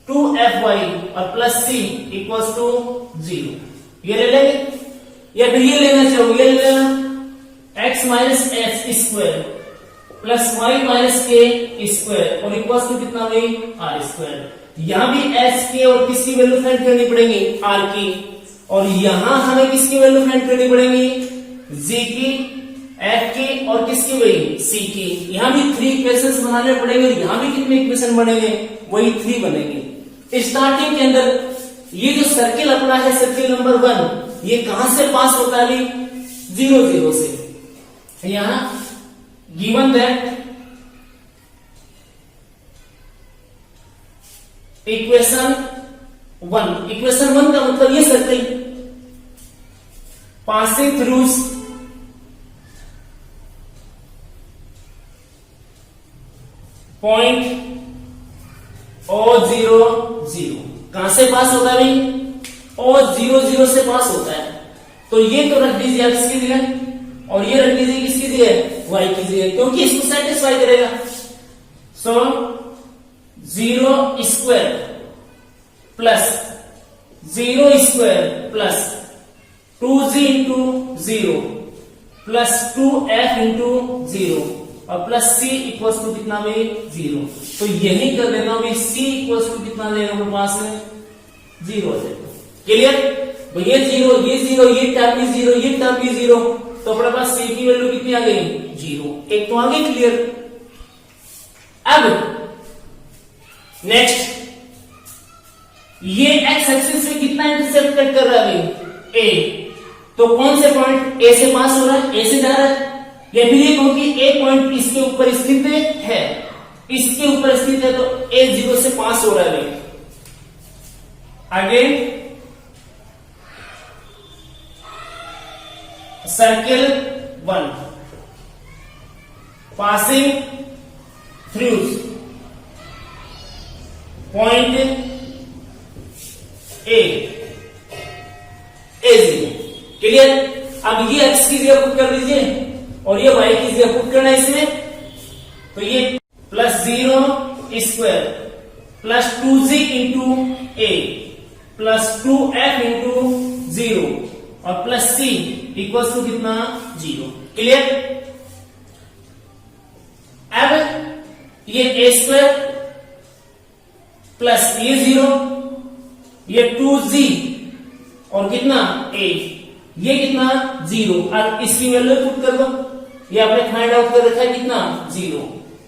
2fy और प्लस c इक्वल्स टू 0। ये ले लेंगे, या फिर ये लेना चाहोगे, ये लेना x minus x square plus y minus k square और इक्वल्स टू कितना हुई आर स्क्वायर। यहां भी h के और किसकी वैल्यू फाइंड करनी पड़ेगी, r की, और यहां हमें किसकी वैल्यू फाइंड करनी पड़ेगी, g की, f की, और किसकी वही c की। यहां भी 3 इक्वेशंस बनाने पड़ेंगे, यहां भी कितने इक्वेशन बनेंगे, वही 3 बनेंगे। स्टार्टिंग के अंदर ये जो सर्किल अपना है, सर्किल नंबर 1, ये कहां से पास होता है, 0 0 से। यहां गिवन दैट इक्वेशन 1 का मतलब ये circle passing through point O0 0, कहां से पास होता है भाई, O0 0 से पास होता है। तो ये तो रख दीजिए आप किसकी जगह, और ये रख दीजिए किसकी जगह, y की जगह, क्योंकि इसको सेटिस्फाई करेगा। सो 0 square plus 0 square plus 2g into 0 plus 2f into 0 और प्लस c इक्वल्स टू कितना में 0। तो यही कर देना मैं, c इक्वल्स टू कितना देगा मेरे पास में 0 हो जाएगा। क्लियर। तो ये 0, ये 0, ये टर्म भी 0, ये टर्म भी 0, तो अपने पास c की वैल्यू कितनी आ गई 0। एक तो आगे क्लियर। अब नेक्स्ट, ये एक्स एक्सिस में कितना इंटरसेप्ट कट कर रहा है अभी? ए। तो कौन से पॉइंट ए से पास हो रहा है? ए से जा रहा है। या फिर ये कहूं कि ए पॉइंट इसके ऊपर स्थित है, इसके ऊपर स्थित है, तो ए 0 से पास हो रहा है। आगे circle 1 passing through point A 0। Clear. अब ये एक्स की जगह पुट कर लीजिए और ये वाई की जगह पुट करना है इसमें। तो ये +0 स्क्वायर प्लस 2z इंटू ए प्लस 2f इंटू 0 और प्लस c इक्वल टू कितना? 0। क्लियर। अब ये ए स्क्वायर प्लस ये 0, ये 2z और कितना? a, ये कितना? 0। अब इसकी वैल्यू पुट कर दो। ये आपने फाइंड आउट कर रखा है कितना? 0।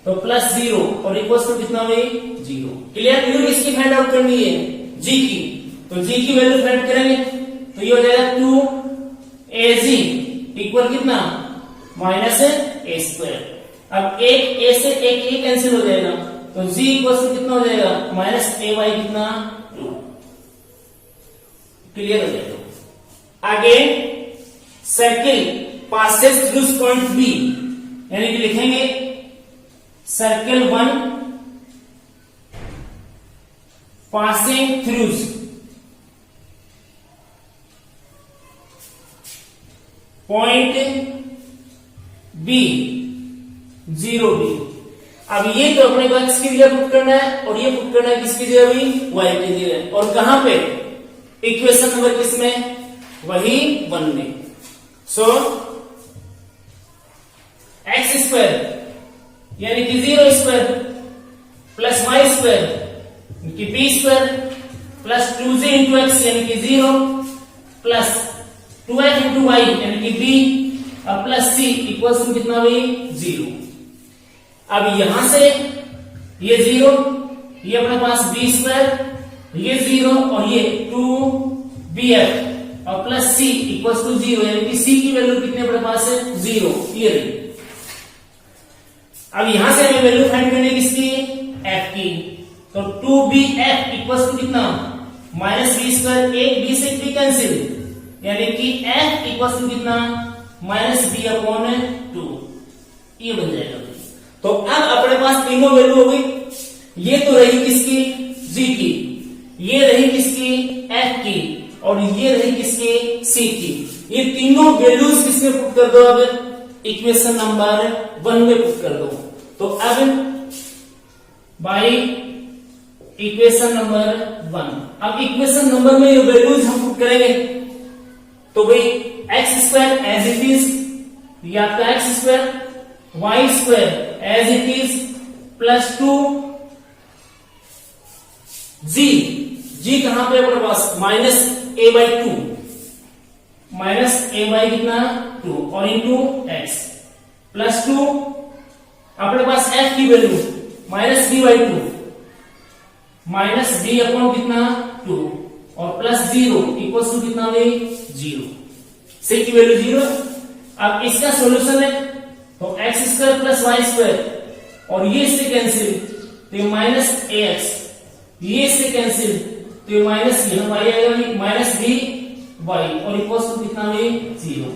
तो +0 और इक्वल्स टू कितना भाई? 0। क्लियर। वैल्यू इसकी फाइंड आउट करनी है g की, तो g की वैल्यू फाइंड करेंगे तो ये हो जाएगा 2az इक्वल कितना? -a square. अब एक a से एक a कैंसिल हो जाएगा, तो g इक्वल्स टू कितना हो जाएगा? -ay कितना? 2। क्लियर हो जाएगा। आगे circle passes through point B, यानी कि लिखेंगे circle 1 passing through point B 0b। अब ये तो अपने को एक्स की जगह पुट करना है और ये पुट करना है किसकी जगह? भी वाई की जगह। और कहां पे? इक्वेशन नंबर किसमें? वही 1 में। सो एक्स स्क्वायर यानी कि 0 स्क्वायर प्लस वाई स्क्वायर यानी कि b square plus 2z into x यानी कि 0 प्लस 2f इंटू वाई यानी कि बी और प्लस c इक्वल्स टू कितना भाई? 0। अब यहां से ये 0, ये अपने पास बी स्क्वायर, ये 0 और ये 2bf और प्लस c इक्वल्स टू 0, यानी कि c की वैल्यू कितने अपने पास है? 0। क्लियर। अब यहां से हमें वैल्यू फाइंड करनी है किसकी? f की। तो 2bf इक्वल्स टू कितना? -b square. एक b से b कैंसिल, यानी कि f इक्वल्स टू कितना? -b/2। ये बन जाएगा। तो अब अपने पास तीनों वैल्यू हो गई। ये तो रही किसकी? g की, ये रही किसकी? f की, और ये रही किसकी? c की। ये तीनों वैल्यूज किसमें पुट कर दो? अब इक्वेशन नंबर 1 में पुट कर दो। तो अब बाय इक्वेशन नंबर 1, अब इक्वेशन नंबर में ये वैल्यूज हम पुट करेंगे। तो भाई x square as it is, ये आपका x square, y square as it is plus 2 g कहां पे अपने पास? -a/2, -a कितना? 2 और इंटू एक्स प्लस 2 अपने पास f की वैल्यू -b/2 -b अपॉन कितना? 2 और प्लस 0 इक्वल्स टू कितना भाई? 0। c की वैल्यू 0। अब इसका सॉल्यूशन है तो x square plus y square और ये इससे कैंसिल तो -ax, ये इससे कैंसिल तो माइनस यहां y आएगा -b/y और इक्वल्स टू कितना भाई? 0।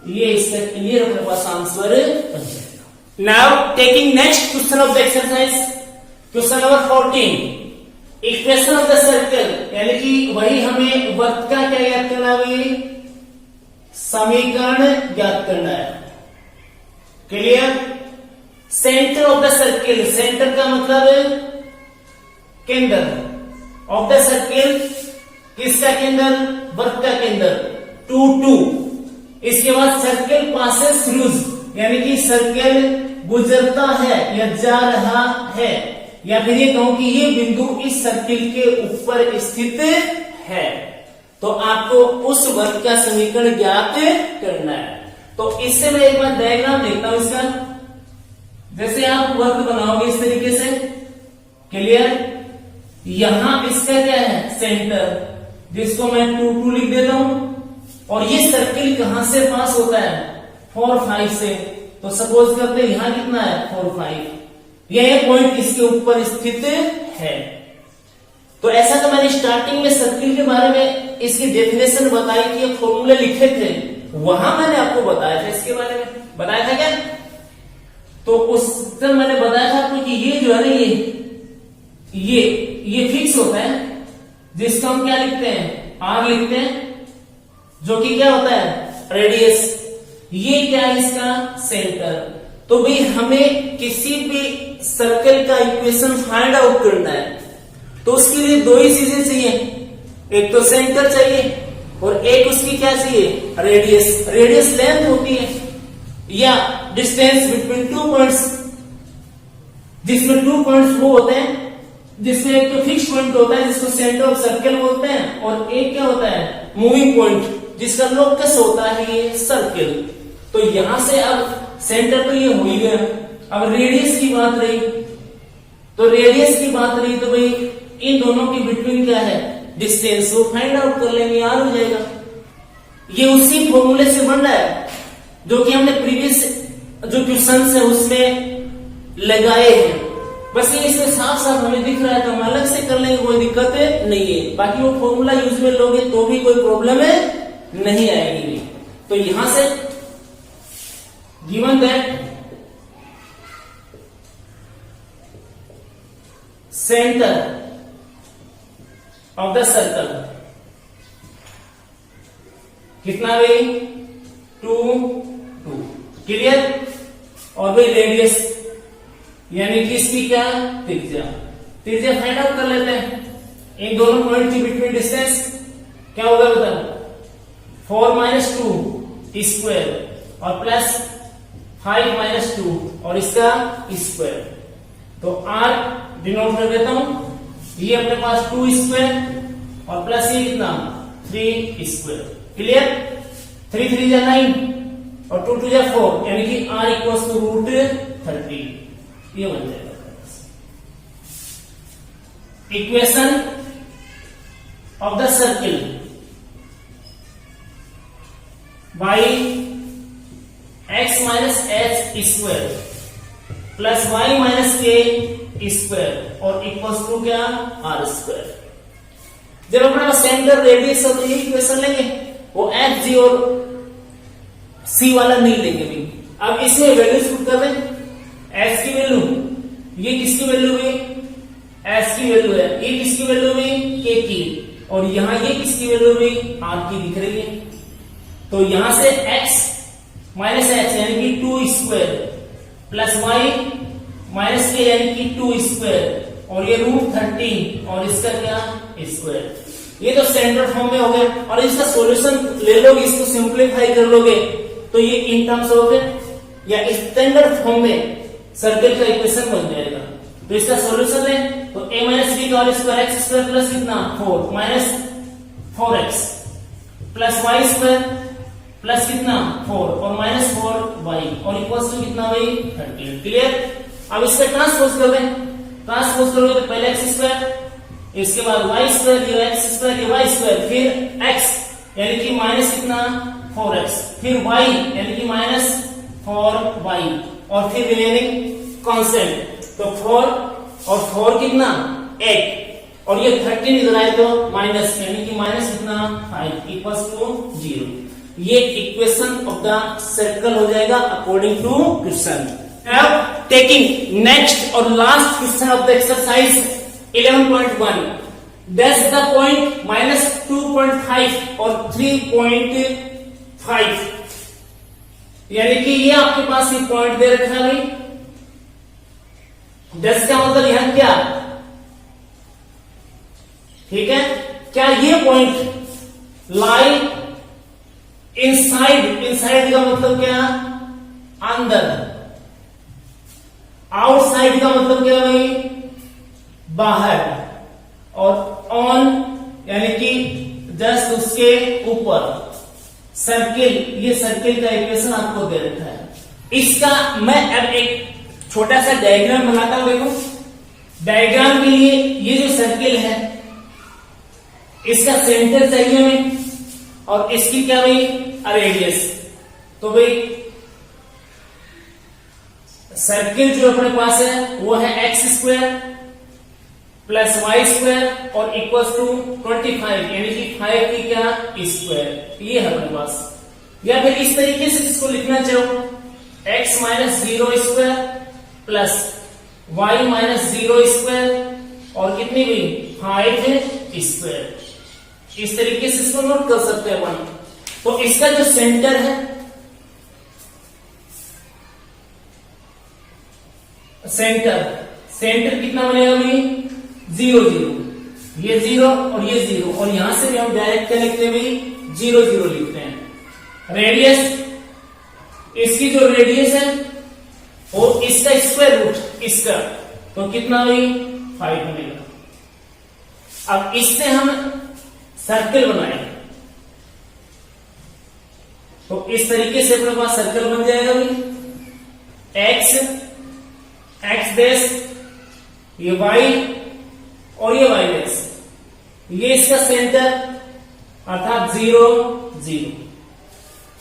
ये इसका क्लियर अपने पास आंसर बन जाएगा। Now taking next question of the exercise, question number 14, equation of the circle, यानी कि वही हमें वृत्त का क्या ज्ञात करना है? समीकरण ज्ञात करना है। Clear. Centre of the circle, centre का मतलब केंद्र, ऑफ द सर्किल किसका केंद्र? वृत्त का केंद्र 2 2। इसके बाद सर्किल पासेस थ्रू, यानी कि सर्किल गुजरता है या जा रहा है, या फिर ये कहूं कि ये बिंदु इस सर्किल के ऊपर स्थित है, तो आपको उस वृत्त का समीकरण ज्ञात करना है। तो तो इससे मैं एक बार डायग्राम देखता हूं इसका। जैसे आप वर्ग बनाओगे इस तरीके से, क्लियर। यहां इसका क्या है, सेंटर, जिसको मैं 2 2 लिख देता हूं। और ये सर्किल कहां से पास होता है, 4 5 से। तो सपोज करते हैं यहां कितना है, 4 5। यह पॉइंट इसके ऊपर स्थित है। तो ऐसा तो मैंने स्टार्टिंग में सर्किल के बारे में इसकी डेफिनेशन बताई थी, ये फॉर्मूले लिखे थे, वहां मैंने आपको बताया था, इसके बारे में बताया था क्या। तो उस दिन मैंने बताया था आपको कि ये जो है ना, ये फिक्स होता है, जिसको हम क्या लिखते हैं, आर लिखते हैं, जो कि क्या होता है, रेडियस। ये क्या है, इसका सेंटर। तो भाई हमें किसी भी सर्कल का इक्वेशन फाइंड आउट करना है, तो उसके लिए दो ही चीजें चाहिए, एक तो सेंटर चाहिए और एक उसकी क्या चाहिए, रेडियस। रेडियस लेंथ होती है या डिस्टेंस बिटवीन 2 पॉइंट्स, जिसमें 2 पॉइंट्स वो होते हैं, जिसमें एक तो फिक्स पॉइंट होता है जिसको सेंटर ऑफ सर्कल बोलते हैं, और एक क्या होता है, मूविंग पॉइंट, जिसका लोकस होता है ये सर्कल। तो यहां से अब सेंटर तो ये हो ही गया। अब रेडियस की बात रही, तो रेडियस की बात रही तो भाई इन दोनों के बिटवीन क्या है, डिस्टेंस, वो फाइंड आउट कर लेंगे, आर हो जाएगा। ये उसी फॉर्मूले से बन रहा है जो कि हमने प्रीवियस जो क्वेश्चन है उसमें लगाए हैं। बस ये इसमें साफ साफ हमें दिख रहा है, तो हम अलग से कर लेंगे, कोई दिक्कत नहीं है। बाकी वो फॉर्मूला यूज में लोगे तो भी कोई प्रॉब्लम नहीं आएगी। तो यहां से given that centre of the circle कितना भाई, 2 2, क्लियर। और भाई रेडियस यानी कि इसकी क्या, त्रिज्या। त्रिज्या फाइंड आउट कर लेते हैं। इन दोनों पॉइंट के बिटवीन डिस्टेंस क्या होगा बता, 4 - 2 स्क्वायर और प्लस 5 - 2 और इसका स्क्वायर। तो r डिनोट कर देता हूं, ये अपने पास 2 स्क्वायर और प्लस ये कितना, 3 स्क्वायर, क्लियर। 3 3 जा 9 और 2 2 जा 4, यानी कि r = √30, ये बन जाएगा equation of the circle by x - h square plus y - k square और इक्वल्स टू क्या, r स्क्वायर। जब अपना सेंटर रेडियस हो तो ये इक्वेशन लेंगे, वो f g और c वाला नहीं लेंगे भी। अब इसमें वैल्यूज पुट कर दें, s की वैल्यू, ये किसकी वैल्यू हुई, s की वैल्यू है, ये किसकी वैल्यू हुई, k की, और यहां ये किसकी वैल्यू हुई, r की दिख रही है। तो यहां से x - h यानी कि 2 स्क्वायर प्लस y - k यानी कि 2 स्क्वायर और ये √30 और इसका क्या, स्क्वायर। ये तो स्टैंडर्ड फॉर्म में हो गया। और इसका सॉल्यूशन ले लोगे, इसको सिंपलीफाई कर लोगे तो ये इन टर्म्स हो गए, या स्टैंडर्ड फॉर्म में सर्कल का इक्वेशन बन जाएगा। तो इसका सॉल्यूशन है तो a - b का whole square x square plus कितना, 4 minus 4x plus y square plus कितना, 4 और माइनस 4y और इक्वल्स टू कितना भाई, 30, क्लियर। अब इसका ट्रांसपोज कर दें, ट्रांसपोज करोगे तो पहले x स्क्वायर, इसके बाद y स्क्वायर, ये x स्क्वायर, ये y स्क्वायर, फिर x यानी कि माइनस कितना, 4x, फिर y यानी कि माइनस 4y और फिर रिमेनिंग कांस्टेंट। तो 4 और 4 कितना, 8 और ये 13 इधर आए तो माइनस, यानी कि माइनस कितना, 5 इक्वल्स टू 0। ये इक्वेशन ऑफ द सर्कल हो जाएगा अकॉर्डिंग टू क्वेश्चन। अब टेकिंग नेक्स्ट और last question of the exercise 11.1, dash the point -2.5 और 3.5, यानी कि ये आपके पास ये पॉइंट दे रखा है भाई। डैश का मतलब यहां क्या, ठीक है, क्या ये पॉइंट लाई इनसाइड, इनसाइड का मतलब क्या, अंदर, आउटसाइड का मतलब क्या भाई, बाहर, और ऑन यानी कि जस्ट उसके ऊपर, सर्किल, ये सर्किल का इक्वेशन आपको दे रखा है। इसका मैं अब एक छोटा सा डायग्राम बनाता हूं। देखो डायग्राम के लिए ये जो सर्किल है इसका सेंटर चाहिए हमें और इसकी क्या भाई रेडियस। तो भाई सर्किल जो अपने पास है वो है x square plus y square और इक्वल टू 25 यानी कि 5 की क्या स्क्वायर, ये है अपने पास। या फिर इस तरीके से इसको लिखना चाहो x minus 0 square plus y minus 0 square और कितनी भी 5 स्क्वायर। इस तरीके से इसको नोट कर सकते हैं अपन। तो इसका जो सेंटर है, सेंटर कितना बनेगा भाई 0 0, ये 0 और ये 0 और यहां से भी हम डायरेक्ट क्या लिखते हैं भाई 0 0 लिखते हैं। रेडियस, इसकी जो रेडियस है वो इसका स्क्वायर रूट इसका, तो कितना भाई 5 बनेगा। अब इससे हम सर्कल बनाए तो इस तरीके से अपने पास सर्कल बन जाएगा भाई एक्स डैश, ये वाई और ये वाई डैश, ये इसका सेंटर अर्थात 0 0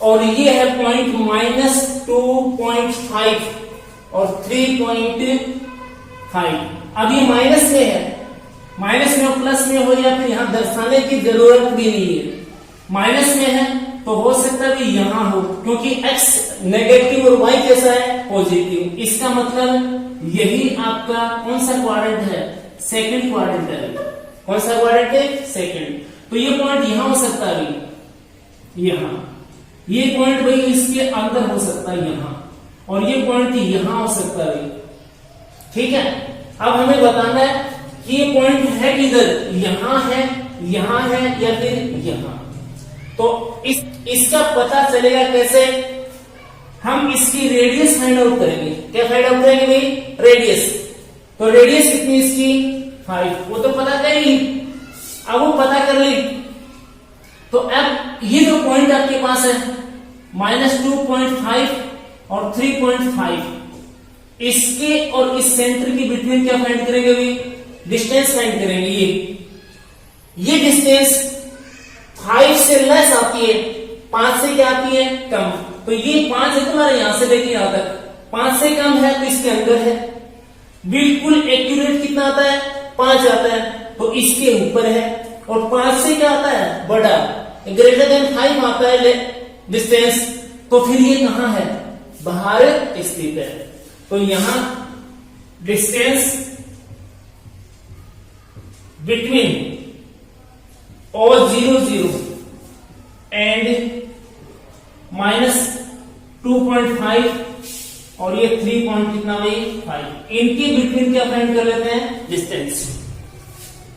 और ये है पॉइंट माइनस 2.5 और 3.5। अब ये माइनस में है, माइनस में और प्लस में हो या फिर यहां दर्शाने की जरूरत भी नहीं है। माइनस में है तो हो सकता है यहां हो क्योंकि x नेगेटिव और y कैसा है पॉजिटिव। इसका मतलब यही आपका कौन सा क्वाड्रेंट है, सेकंड क्वाड्रेंट है। कौन सा क्वाड्रेंट है, सेकंड। तो ये पॉइंट यहां हो सकता है, यहां ये पॉइंट भाई इसके अंदर हो सकता है यहां, और ये पॉइंट यहां हो सकता है। ठीक है, अब हमें बताना है कि ये पॉइंट है किधर, यहां है या फिर यहां। तो इसका पता चलेगा कैसे, हम इसकी रेडियस फाइंड आउट करेंगे। क्या फाइंड आउट करेंगे भाई, रेडियस। तो रेडियस कितनी इसकी 5, वो तो पता कर ली। अब वो पता कर ली तो अब ये जो पॉइंट आपके पास है -2.5 और 3.5, इसके और इस सेंटर की बिटवीन क्या फाइंड करेंगे भाई, डिस्टेंस फाइंड करेंगे। ये डिस्टेंस 5 से लेस आती है, 5 से क्या आती है कम। तो ये 5 है तुम्हारे यहां से लेके यहां तक, 5 से कम है तो इसके अंदर है। बिल्कुल एक्यूरेट कितना आता है 5 आता है, तो इसके ऊपर है। और 5 से क्या आता है बड़ा, ग्रेटर देन 5 आता है डिस्टेंस। तो फिर ये कहां है, बाहर स्थित है। तो यहां डिस्टेंस बिटवीन और 0 0 एंड -2.5 और ये 3 पॉइंट कितना भाई 5, इनके बिटवीन क्या फाइंड कर लेते हैं, डिस्टेंस।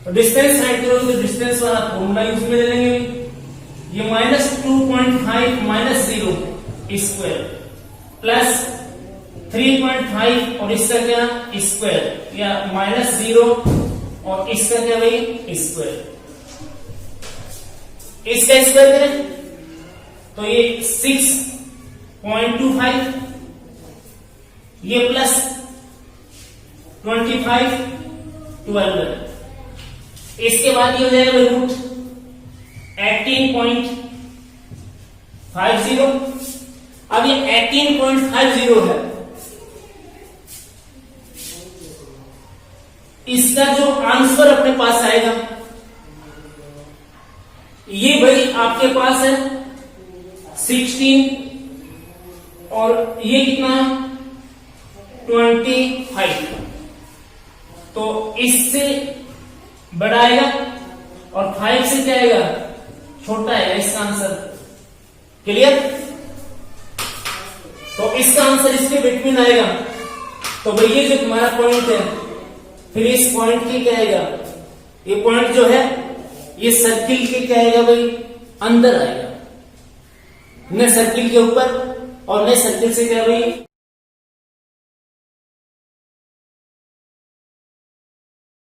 तो डिस्टेंस फाइंड करोगे तो डिस्टेंस वाला फॉर्मूला यूज में ले लेंगे। ये -2.5 माइनस 0 स्क्वायर प्लस 3.5 और इसका क्या स्क्वायर, या -0 और इसका क्या भाई स्क्वायर। इसका स्क्वायर करें तो ये 6.25, ये प्लस 25 12। इसके बाद ये हो जाएगा रूट 18.50। अब ये 18.50 है, इसका जो आंसर अपने पास आएगा ये भाई आपके पास है 16 और ये कितना 25। तो इससे बड़ा आएगा और 5 से क्या आएगा छोटा आएगा इसका आंसर। क्लियर। तो इसका आंसर इसके बिटवीन आएगा। तो भाई ये जो तुम्हारा पॉइंट है, फिर इस पॉइंट की क्या आएगा, ये पॉइंट जो है ये सर्किल के क्या आएगा भाई अंदर आएगा, न सर्किल के ऊपर और न सर्किल से क्या भाई